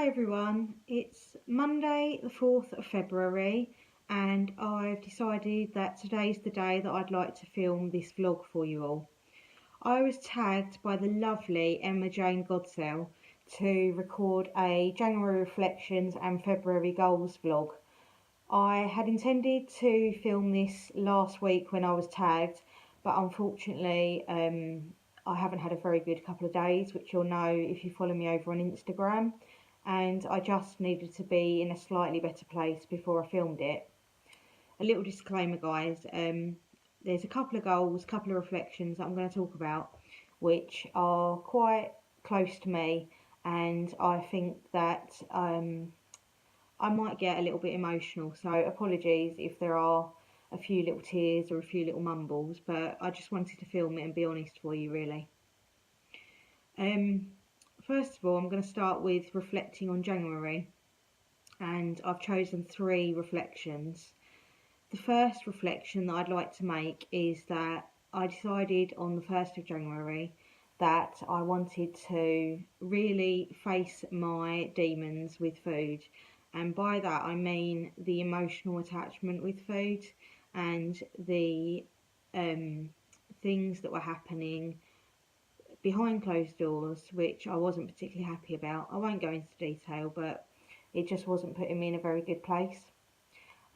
everyone, it's Monday the 4th of February and I've decided that today's the day that I'd like to film this vlog for you all. I was tagged by the lovely Emma-Jayne Godsell to record a January reflections and February goals vlog. I had intended to film this last week when I was tagged, but unfortunately I haven't had a very good couple of days, which you'll know if you follow me over on Instagram, and I just needed to be in a slightly better place before I filmed it. A little disclaimer guys, there's a couple of goals, a couple of reflections that I'm going to talk about which are quite close to me, and I think that I might get a little bit emotional, so apologies if there are a few little tears or a few little mumbles, but I just wanted to film it and be honest for you really. First of all, I'm going to start with reflecting on January, and I've chosen 3 reflections. The first reflection that I'd like to make is that I decided on the 1st of January that I wanted to really face my demons with food, and by that I mean the emotional attachment with food and the things that were happening behind closed doors, which I wasn't particularly happy about. I won't go into detail, but it just wasn't putting me in a very good place.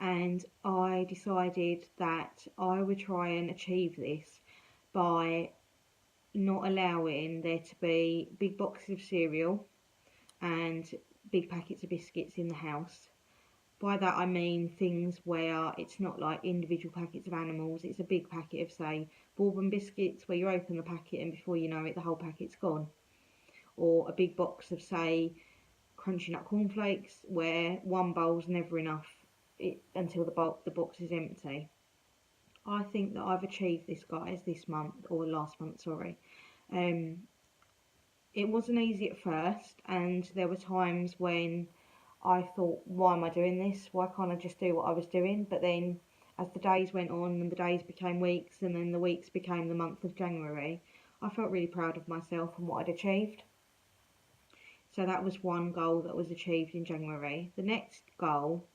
And I decided that I would try and achieve this by not allowing there to be big boxes of cereal and big packets of biscuits in the house. By that I mean things where it's not like individual packets of animals, it's a big packet of, say, bourbon biscuits where you open the packet and before you know it the whole packet's gone. Or a big box of, say, crunchy nut cornflakes where one bowl's never enough until the box is empty. I think that I've achieved this, guys, this month, or last month, sorry. It wasn't easy at first, and there were times when I thought, why am I doing this? Why can't I just do what I was doing? But then as the days went on and the days became weeks and then the weeks became the month of January, I felt really proud of myself and what I'd achieved. So that was one goal that was achieved in January. The next goal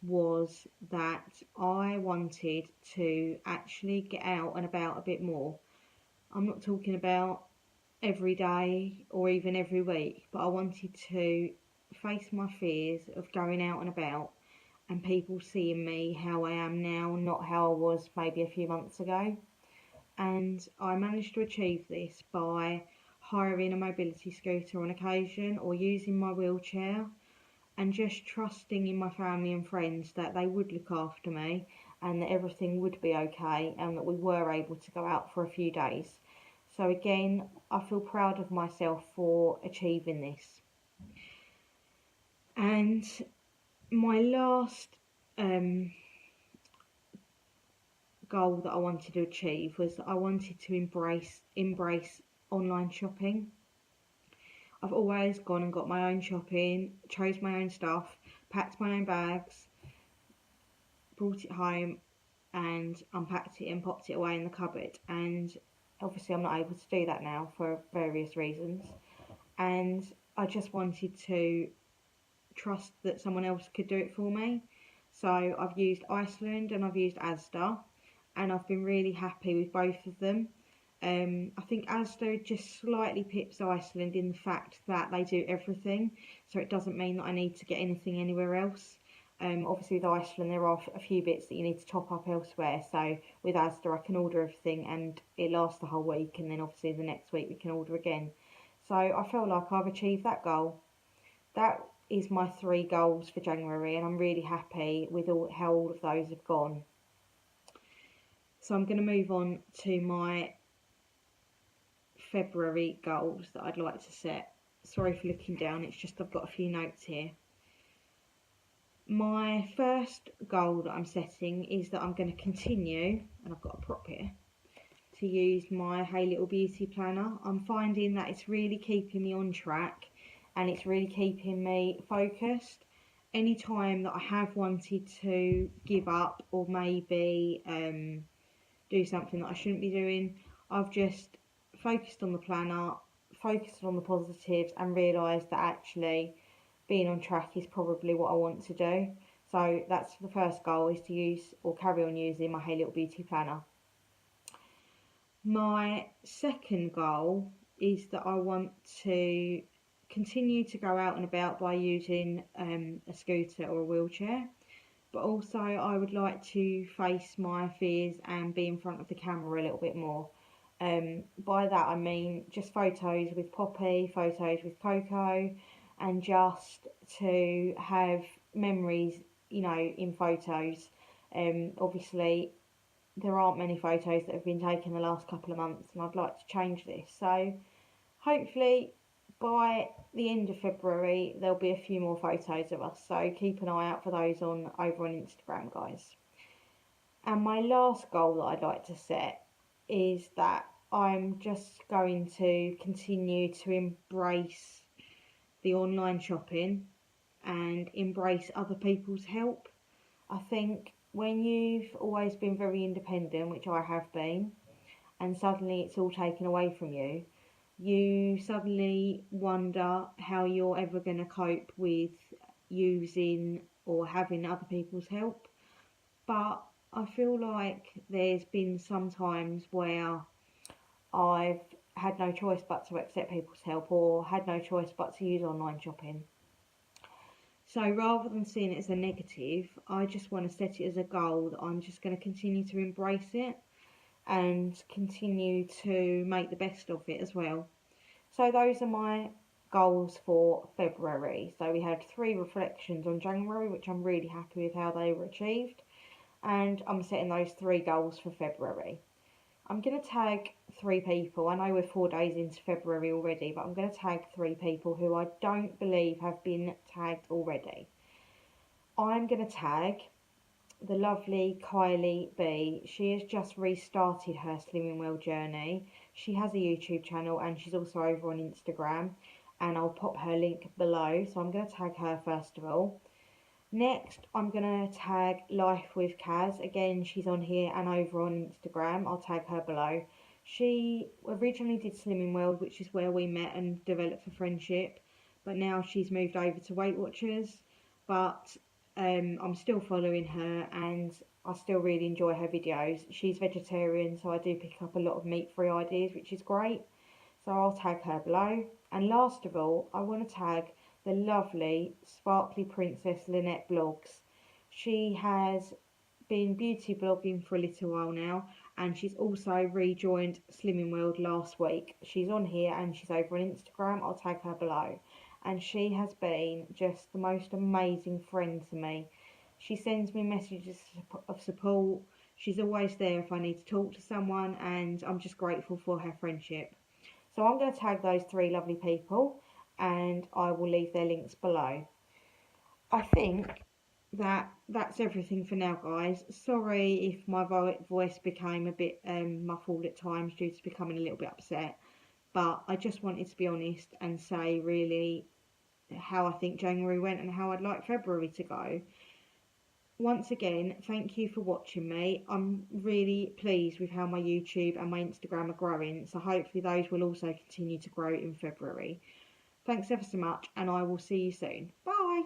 was that I wanted to actually get out and about a bit more. I'm not talking about every day or even every week, but I wanted to face my fears of going out and about and people seeing me how I am now, not how I was maybe a few months ago. And I managed to achieve this by hiring a mobility scooter on occasion or using my wheelchair, and just trusting in my family and friends that they would look after me and that everything would be okay and that we were able to go out for a few days. So again, I feel proud of myself for achieving this. And my last goal that I wanted to achieve was that I wanted to embrace online shopping. I've always gone and got my own shopping, chose my own stuff, packed my own bags, brought it home and unpacked it and popped it away in the cupboard, and obviously I'm not able to do that now for various reasons, and I just wanted to trust that someone else could do it for me. So I've used Iceland and I've used Asda, and I've been really happy with both of them. I think Asda just slightly pips Iceland in the fact that they do everything, so it doesn't mean that I need to get anything anywhere else. Obviously with Iceland there are a few bits that you need to top up elsewhere, so with Asda I can order everything and it lasts the whole week, and then obviously the next week we can order again. So I feel like I've achieved that goal. That is my 3 goals for January, and I'm really happy with how all of those have gone. So I'm going to move on to my February goals that I'd like to set. Sorry for looking down, it's just I've got a few notes here. My first goal that I'm setting is that I'm going to continue, and I've got a prop here, to use my Hey Little Beauty planner. I'm finding that it's really keeping me on track and it's really keeping me focused. Any time that I have wanted to give up or maybe do something that I shouldn't be doing, I've just focused on the planner, focused on the positives, and realised that actually being on track is probably what I want to do. So that's the first goal, is to use or carry on using my Hey Little Beauty planner. My second goal is that I want to continue to go out and about by using a scooter or a wheelchair, but also I would like to face my fears and be in front of the camera a little bit more. By that I mean just photos with Poppy, photos with Coco, and just to have memories, in photos. Obviously, there aren't many photos that have been taken the last couple of months, and I'd like to change this. So hopefully by the end of February there'll be a few more photos of us. So keep an eye out for those over on Instagram, guys. And my last goal that I'd like to set is that I'm just going to continue to embrace the online shopping and embrace other people's help. I think when you've always been very independent, which I have been, and suddenly it's all taken away from you, you suddenly wonder how you're ever going to cope with using or having other people's help. But I feel like there's been some times where I've had no choice but to accept people's help, or had no choice but to use online shopping. So rather than seeing it as a negative, I just want to set it as a goal that I'm just going to continue to embrace it and continue to make the best of it as well. So those are my goals for February. So we had 3 reflections on January, which I'm really happy with how they were achieved, and I'm setting those 3 goals for February. I'm going to tag 3 people. I know we're 4 days into February already, but I'm going to tag 3 people who I don't believe have been tagged already. I'm going to tag the lovely Kylie B. She has just restarted her Slimming Well journey. She has a YouTube channel and she's also over on Instagram, and I'll pop her link below. So I'm going to tag her first of all. Next, I'm going to tag Life with Kaz. Again, she's on here and over on Instagram. I'll tag her below. She originally did Slimming World, which is where we met and developed a friendship, but now she's moved over to Weight Watchers. But I'm still following her and I still really enjoy her videos. She's vegetarian, so I do pick up a lot of meat-free ideas, which is great. So I'll tag her below. And last of all, I want to tag the lovely SparklyPrincessLynnette Blogs. She has been beauty blogging for a little while now, and she's also rejoined Slimming World last week. She's on here and she's over on Instagram. I'll tag her below. And she has been just the most amazing friend to me. She sends me messages of support. She's always there if I need to talk to someone, and I'm just grateful for her friendship. So I'm going to tag those 3 lovely people, and I will leave their links below. I think that's everything for now, guys. Sorry if my voice became a bit muffled at times due to becoming a little bit upset, but I just wanted to be honest and say really how I think January went and how I'd like February to go. Once again, thank you for watching me. I'm really pleased with how my YouTube and my Instagram are growing, so hopefully those will also continue to grow in February. Thanks ever so much, and I will see you soon. Bye!